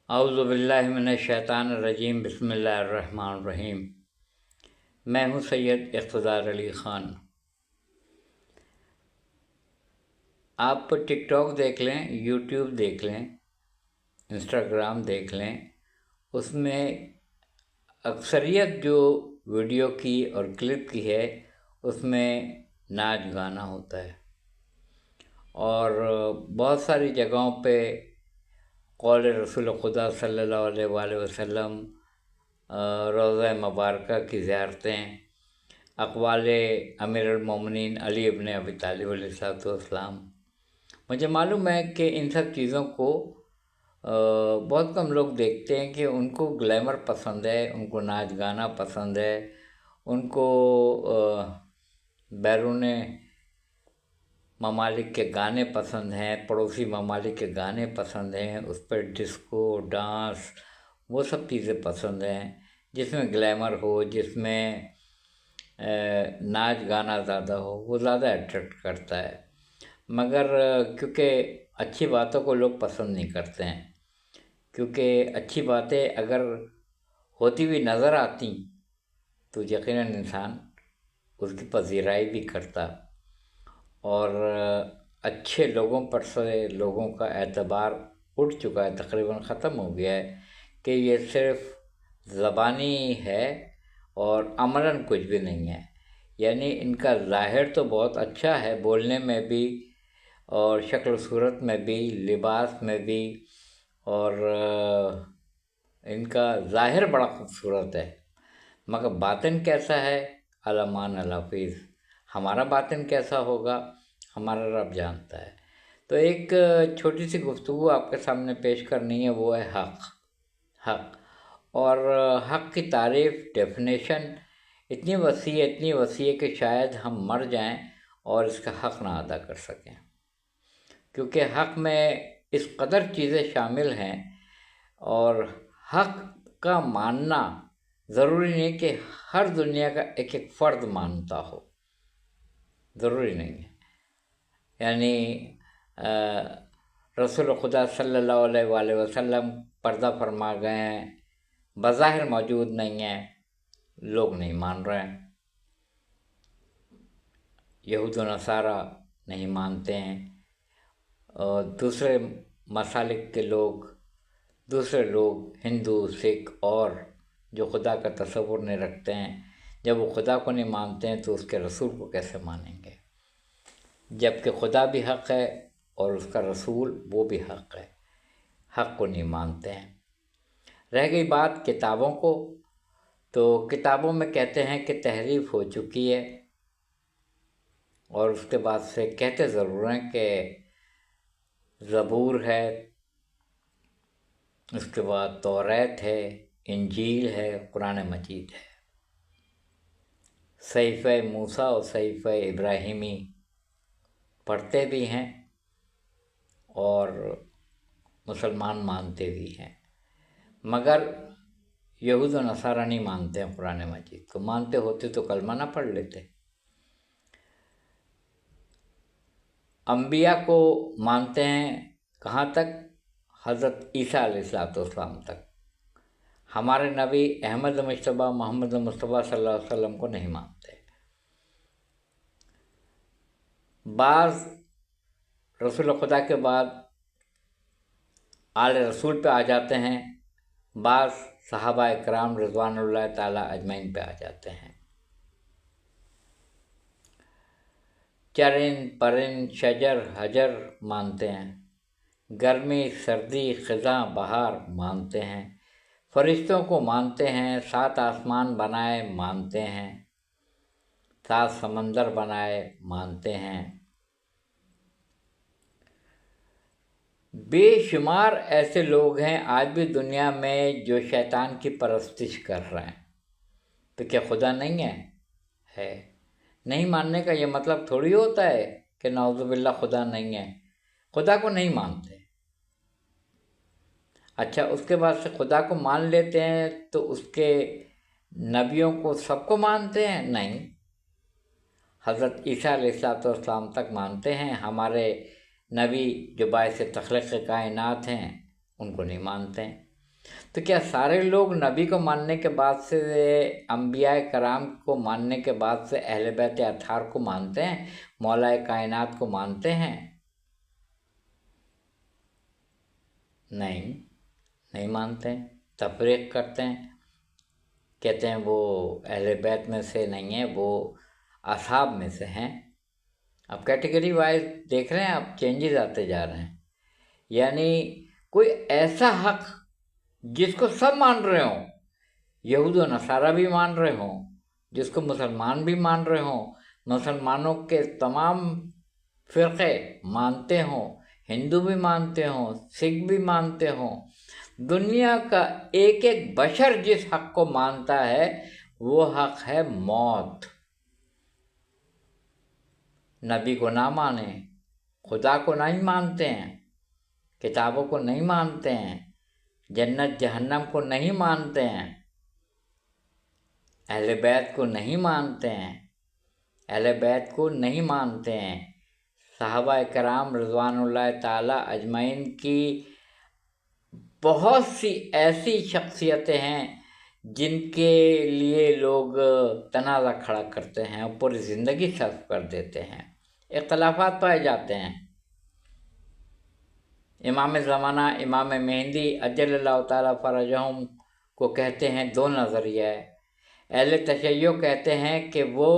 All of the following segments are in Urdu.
اعوذ باللہ من الشیطان الرجیم، بسم اللہ الرحمن الرحیم۔ میں ہوں سید اقتدار علی خان۔ آپ ٹک ٹاک دیکھ لیں، یوٹیوب دیکھ لیں، انسٹاگرام دیکھ لیں، اس میں اکثریت جو ویڈیو کی اور کلپ کی ہے اس میں ناچ گانا ہوتا ہے، اور بہت ساری جگہوں پہ قول رسول خدا صلی اللہ علیہ وآلہ وسلم، روضہ مبارکہ کی زیارتیں، اقوال امیر المومنین علی ابن ابی طالب علیہ السلام۔ مجھے معلوم ہے کہ ان سب چیزوں کو بہت کم لوگ دیکھتے ہیں، کہ ان کو گلیمر پسند ہے، ان کو ناچ گانا پسند ہے، ان کو بیرون ممالک کے گانے پسند ہیں، پڑوسی ممالک کے گانے پسند ہیں، اس پر ڈسکو ڈانس وہ سب چیزیں پسند ہیں، جس میں گلیمر ہو، جس میں ناچ گانا زیادہ ہو، وہ زیادہ اٹریکٹ کرتا ہے۔ مگر کیونکہ اچھی باتوں کو لوگ پسند نہیں کرتے ہیں، کیونکہ اچھی باتیں اگر ہوتی ہوئی نظر آتی تو یقیناً انسان اس کی پذیرائی بھی کرتا، اور اچھے لوگوں پر سے لوگوں کا اعتبار اٹھ چکا ہے، تقریباً ختم ہو گیا ہے، کہ یہ صرف زبانی ہے اور عملاً کچھ بھی نہیں ہے۔ یعنی ان کا ظاہر تو بہت اچھا ہے، بولنے میں بھی اور شکل و صورت میں بھی، لباس میں بھی، اور ان کا ظاہر بڑا خوبصورت ہے، مگر باطن کیسا ہے؟ علامان الحفیظ۔ ہمارا باطن کیسا ہوگا ہمارا رب جانتا ہے۔ تو ایک چھوٹی سی گفتگو آپ کے سامنے پیش کرنی ہے، وہ ہے حق۔ اور حق کی تعریف، ڈیفینیشن اتنی وسیع ہے کہ شاید ہم مر جائیں اور اس کا حق نہ ادا کر سکیں، کیونکہ حق میں اس قدر چیزیں شامل ہیں، اور حق کا ماننا ضروری نہیں کہ ہر دنیا کا ایک ایک فرد مانتا ہو، ضروری نہیں ہے۔ یعنی رسول خدا صلی اللہ علیہ وآلہ وسلم پردہ فرما گئے ہیں، بظاہر موجود نہیں ہیں، لوگ نہیں مان رہے ہیں، یہود و نصارہ نہیں مانتے ہیں، اور دوسرے مسالک کے لوگ، دوسرے لوگ ہندو، سکھ اور جو خدا کا تصور نہیں رکھتے ہیں، جب وہ خدا کو نہیں مانتے ہیں تو اس کے رسول کو کیسے مانیں گے؟ جبکہ خدا بھی حق ہے اور اس کا رسول وہ بھی حق ہے، حق کو نہیں مانتے ہیں۔ رہ گئی بات کتابوں کو، تو کتابوں میں کہتے ہیں کہ تحریف ہو چکی ہے، اور اس کے بعد سے کہتے ضرور ہیں کہ زبور ہے، اس کے بعد توریت ہے، انجیل ہے، قرآن مجید ہے، صحیفہ موسیٰ اور صحیفہ ابراہیمی پڑھتے بھی ہیں اور مسلمان مانتے بھی ہیں، مگر یہود و نصارہ نہیں مانتے ہیں قرآن مجید کو۔ مانتے ہوتے تو کلمہ نہ پڑھ لیتے۔ انبیاء کو مانتے ہیں کہاں تک؟ حضرت عیسیٰ علیہ السلام تک۔ ہمارے نبی احمد مجتبیٰ محمد مصطفیٰ صلی اللہ علیہ وسلم کو نہیں مانتے۔ بعض رسول خدا کے بعد آل رسول پہ آ جاتے ہیں، بعض صحابہ اکرام رضوان اللہ تعالیٰ اجمعین پہ آ جاتے ہیں۔ چرند پرند شجر حجر مانتے ہیں، گرمی سردی خزاں بہار مانتے ہیں، فرشتوں کو مانتے ہیں، 7 آسمان بنائے مانتے ہیں، 7 سمندر بنائے مانتے ہیں۔ بے شمار ایسے لوگ ہیں آج بھی دنیا میں جو شیطان کی پرستش کر رہے ہیں۔ تو کیا خدا نہیں ہے؟ نہیں ماننے کا یہ مطلب تھوڑی ہوتا ہے کہ نعوذ باللہ خدا نہیں ہے۔ خدا کو نہیں مانتے، اچھا اس کے بعد سے خدا کو مان لیتے ہیں تو اس کے نبیوں کو سب کو مانتے ہیں؟ نہیں، حضرت عیسیٰ علیہ السلام تک مانتے ہیں۔ ہمارے نبی جو باعث تخلیق کائنات ہیں ان کو نہیں مانتے ہیں۔ تو کیا سارے لوگ نبی کو ماننے کے بعد سے، انبیاء کرام کو ماننے کے بعد سے اہل بیت اطہار کو مانتے ہیں، مولا کائنات کو مانتے ہیں؟ نہیں مانتے ہیں، تفریق کرتے ہیں، کہتے ہیں وہ اہل بیت میں سے نہیں ہیں، وہ اصحاب میں سے ہیں۔ اب کیٹیگری وائز دیکھ رہے ہیں، اب چینجز آتے جا رہے ہیں، یعنی کوئی ایسا حق جس کو سب مان رہے ہوں، یہود و نصارہ بھی مان رہے ہوں، جس کو مسلمان بھی مان رہے ہوں، مسلمانوں کے تمام فرقے مانتے ہوں، ہندو بھی مانتے ہوں، سکھ بھی مانتے ہوں، دنیا کا ایک ایک بشر جس حق کو مانتا ہے وہ حق ہے موت۔ نبی کو نہ مانیں، خدا کو نہیں مانتے ہیں، کتابوں کو نہیں مانتے ہیں، جنت جہنم کو نہیں مانتے ہیں، اہل بیت کو نہیں مانتے ہیں، اہل بیت کو نہیں مانتے ہیں، صحابہ کرام رضوان اللہ تعالی اجمعین کی بہت سی ایسی شخصیتیں ہیں جن کے لیے لوگ تنازع کھڑا کرتے ہیں اور پوری زندگی صرف کر دیتے ہیں، اختلافات پائے جاتے ہیں۔ امام زمانہ امام مہدی عجل اللہ تعالیٰ فرجہم کو کہتے ہیں دو نظریہ ہے۔ اہل تشیع کہتے ہیں کہ وہ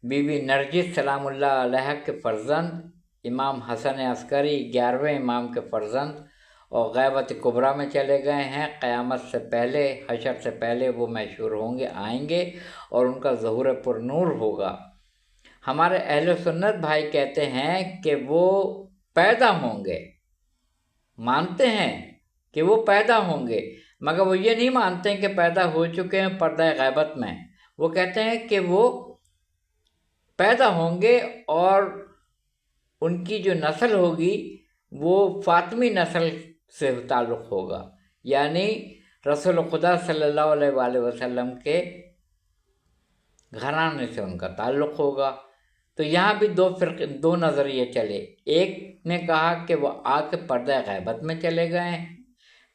بی بی نرجس سلام اللہ علیہ کے فرزند، امام حسن عسکری 11ویں امام کے فرزند، اور غیبت کبریٰ میں چلے گئے ہیں، قیامت سے پہلے، حشر سے پہلے وہ محشور ہوں گے، آئیں گے اور ان کا ظہور پر نور ہوگا۔ ہمارے اہل سنت بھائی کہتے ہیں کہ وہ پیدا ہوں گے، مانتے ہیں کہ وہ پیدا ہوں گے، مگر وہ یہ نہیں مانتے ہیں کہ پیدا ہو چکے ہیں پردہ غیبت میں۔ وہ کہتے ہیں کہ وہ پیدا ہوں گے اور ان کی جو نسل ہوگی وہ فاطمی نسل سے تعلق ہوگا، یعنی رسول خدا صلی اللہ علیہ وآلہ وسلم کے گھرانے سے ان کا تعلق ہوگا۔ تو یہاں بھی دو نظریے چلے، ایک نے کہا کہ وہ آ کے پردہ غیبت میں چلے گئے ہیں،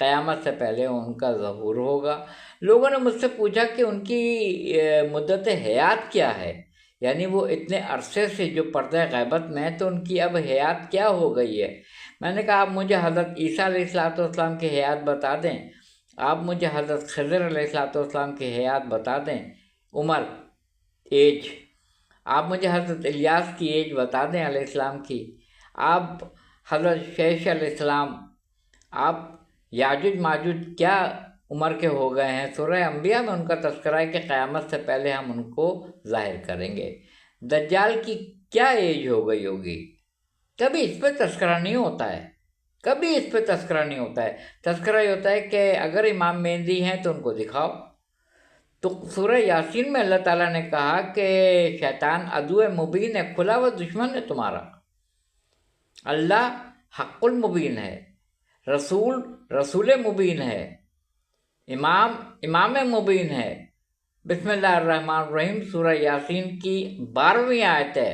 قیامت سے پہلے ان کا ظہور ہوگا۔ لوگوں نے مجھ سے پوچھا کہ ان کی مدت حیات کیا ہے، یعنی وہ اتنے عرصے سے جو پردہ غیبت میں ہے تو ان کی اب حیات کیا ہو گئی ہے۔ میں نے کہا آپ مجھے حضرت عیسیٰ علیہ السلام کی حیات بتا دیں، آپ مجھے حضرت خضر علیہ السلام کی حیات بتا دیں، عمر، ایج، آپ مجھے حضرت الیاس کی ایج بتا دیں علیہ السلام کی، آپ حضرت شیش علیہ السلام، آپ یاجوج ماجوج کیا عمر کے ہو گئے ہیں۔ سورہ انبیاء میں ان کا تذکرہ ہے کہ قیامت سے پہلے ہم ان کو ظاہر کریں گے۔ دجال کی کیا ایج ہو گئی ہوگی، کبھی اس پہ تذکرہ نہیں ہوتا ہے، کبھی اس پہ تذکرہ نہیں ہوتا ہے۔ تذکرہ یہ ہوتا ہے کہ اگر امام مہدی ہیں تو ان کو دکھاؤ۔ تو سورہ یاسین میں اللہ تعالیٰ نے کہا کہ شیطان عدو مبین ہے، کھلا ہوا دشمن ہے تمہارا، اللہ حق المبین ہے، رسول مبین ہے، امام مبین ہے۔ بسم اللہ الرحمن الرحیم سورہ یاسین کی 12ویں آیت ہے،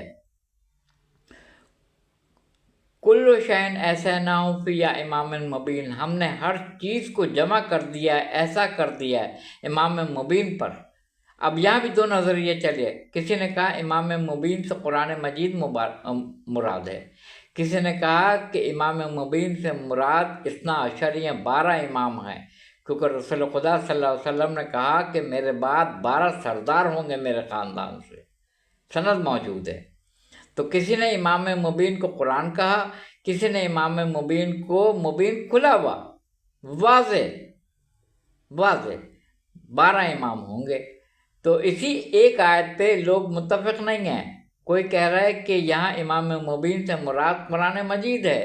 کل شین ایسیناہ فی امام مبین، ہم نے ہر چیز کو جمع کر دیا ہے، ایسا کر دیا ہے امام مبین پر۔ اب یہاں بھی دو نظریے چلے، کسی نے کہا امام مبین سے قرآن مجید مراد ہے، کسی نے کہا کہ امام مبین سے مراد 12 12 امام ہیں، کیونکہ رسول خدا صلی اللہ علیہ وسلم نے کہا کہ میرے بعد 12 سردار ہوں گے میرے خاندان سے، سند موجود ہے۔ تو کسی نے امام مبین کو قرآن کہا، کسی نے امام مبین کو مبین کھلا ہوا، واضح 12 امام ہوں گے۔ تو اسی ایک آیت پہ لوگ متفق نہیں ہیں، کوئی کہہ رہا ہے کہ یہاں امام مبین سے مراد قرآن مجید ہے،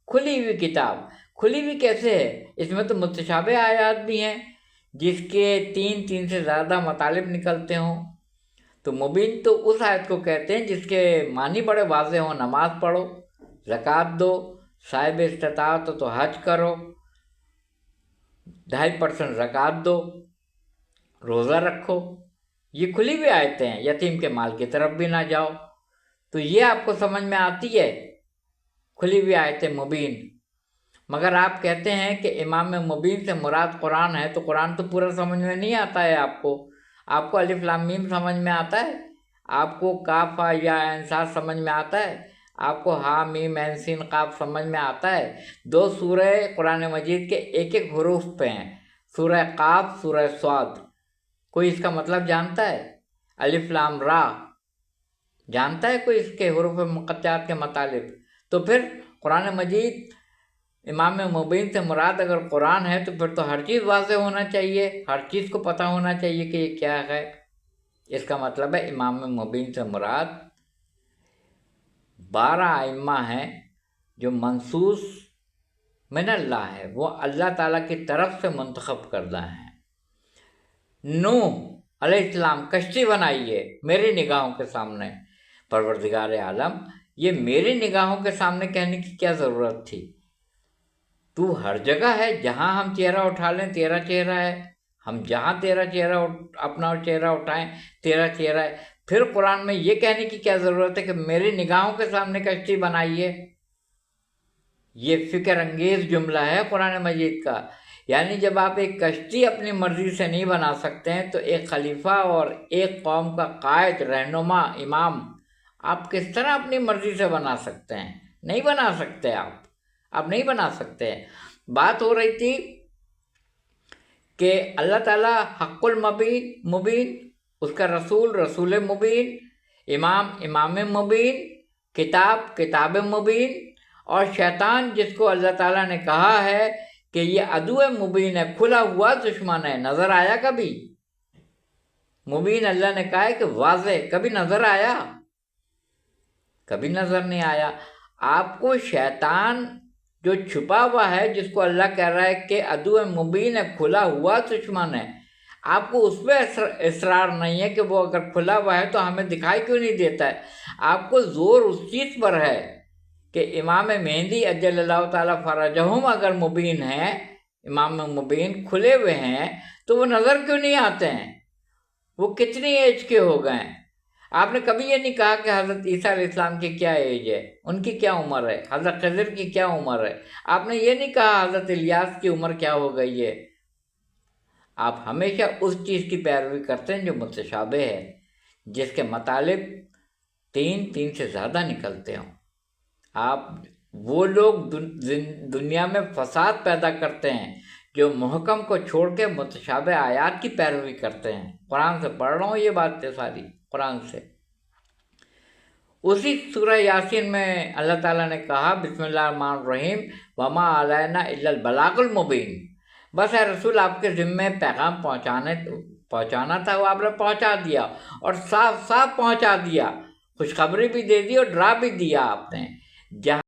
کھلی ہوئی کتاب۔ کھلی ہوئی کیسے ہے؟ اس میں تو متشابہ آیات بھی ہیں جس کے 3 سے زیادہ مطالب نکلتے ہوں۔ تو مبین تو اس آیت کو کہتے ہیں جس کے معنی بڑے واضح ہوں، نماز پڑھو، زکوٰۃ دو، صاحب استطاعت تو حج کرو، 2.5% زکوٰۃ دو، روزہ رکھو، یہ کھلی ہوئی آیتیں ہیں۔ یتیم کے مال کی طرف بھی نہ جاؤ، تو یہ آپ کو سمجھ میں آتی ہے کھلی ہوئی آیت مبین۔ مگر آپ کہتے ہیں کہ امام مبین سے مراد قرآن ہے، تو قرآن تو پورا سمجھ میں نہیں آتا ہے آپ کو الف لام میم سمجھ میں آتا ہے؟ آپ کو کاف یا عین صاد سمجھ میں آتا ہے؟ آپ کو ہا میم عین سین قاف سمجھ میں آتا ہے؟ 2 سورہ قرآن مجید کے ایک ایک حروف پہ ہیں، سورہ قاف، سورہ صاد۔ کوئی اس کا مطلب جانتا ہے؟ الف لام را جانتا ہے کوئی اس کے حروف مقطعات کے مطالب؟ تو پھر قرآن مجید امام مبین سے مراد اگر قرآن ہے تو پھر تو ہر چیز واضح ہونا چاہیے، ہر چیز کو پتہ ہونا چاہیے کہ یہ کیا ہے۔ اس کا مطلب ہے امام مبین سے مراد 12 ائمہ ہیں جو منصوص من اللہ ہے، وہ اللہ تعالیٰ کی طرف سے منتخب کردہ ہیں۔ نوح علیہ السلام کشتی بنائیے میری نگاہوں کے سامنے، پروردگار عالم یہ میری نگاہوں کے سامنے کہنے کی کیا ضرورت تھی؟ تو ہر جگہ ہے، جہاں ہم چہرہ اٹھا لیں تیرا چہرہ ہے، ہم جہاں تیرا چہرہ اپنا چہرہ اٹھائیں تیرا چہرہ ہے۔ پھر قرآن میں یہ کہنے کی کیا ضرورت ہے کہ میری نگاہوں کے سامنے کشتی بنائیے؟ یہ فکر انگیز جملہ ہے قرآن مجید کا۔ یعنی جب آپ ایک کشتی اپنی مرضی سے نہیں بنا سکتے ہیں تو ایک خلیفہ اور ایک قوم کا قائد، رہنما، امام آپ کس طرح اپنی مرضی سے بنا سکتے ہیں؟ نہیں بنا سکتے آپ نہیں بنا سکتے۔ بات ہو رہی تھی کہ اللہ تعالیٰ حق مبین، اس کا رسول مبین، امام مبین، کتاب مبین، اور شیطان جس کو اللہ تعالیٰ نے کہا ہے کہ یہ عدو مبین ہے، کھلا ہوا دشمن ہے، نظر آیا کبھی؟ مبین اللہ نے کہا ہے کہ واضح، کبھی نظر آیا؟ کبھی نظر نہیں آیا۔ آپ کو شیطان جو چھپا ہوا ہے، جس کو اللہ کہہ رہا ہے کہ عدو مبین ہے، کھلا ہوا دشمن ہے، آپ کو اس پہ اصرار نہیں ہے کہ وہ اگر کھلا ہوا ہے تو ہمیں دکھائی کیوں نہیں دیتا ہے؟ آپ کو زور اس چیز پر ہے کہ امام مہدی اجل اللہ تعالیٰ فرجہم اگر مبین ہیں، امام مبین کھلے ہوئے ہیں، تو وہ نظر کیوں نہیں آتے ہیں؟ وہ کتنی ایج کے ہو گئے ہیں؟ آپ نے کبھی یہ نہیں کہا کہ حضرت عیسیٰ علیہ السلام کی کیا ایج ہے، ان کی کیا عمر ہے، حضرت خضر کی کیا عمر ہے؟ آپ نے یہ نہیں کہا حضرت الیاس کی عمر کیا ہو گئی ہے۔ آپ ہمیشہ اس چیز کی پیروی کرتے ہیں جو متشابہ ہے، جس کے مطالب 3 سے زیادہ نکلتے ہوں۔ آپ وہ لوگ دنیا میں فساد پیدا کرتے ہیں جو محکم کو چھوڑ کے متشابہ آیات کی پیروی کرتے ہیں۔ قرآن سے پڑھ رہا ہوں یہ باتیں ساری، قرآن سے۔ اسی سورہ یاسین میں اللہ تعالیٰ نے کہا بسم اللہ الرحمن الرحیم وما علینا الا البلاغ المبین، بس اے رسول آپ کے ذمے پیغام پہنچانا تھا، وہ آپ نے پہنچا دیا، اور صاف صاف پہنچا دیا، خوشخبری بھی دے دی اور ڈرا بھی دیا آپ نے۔ جہاں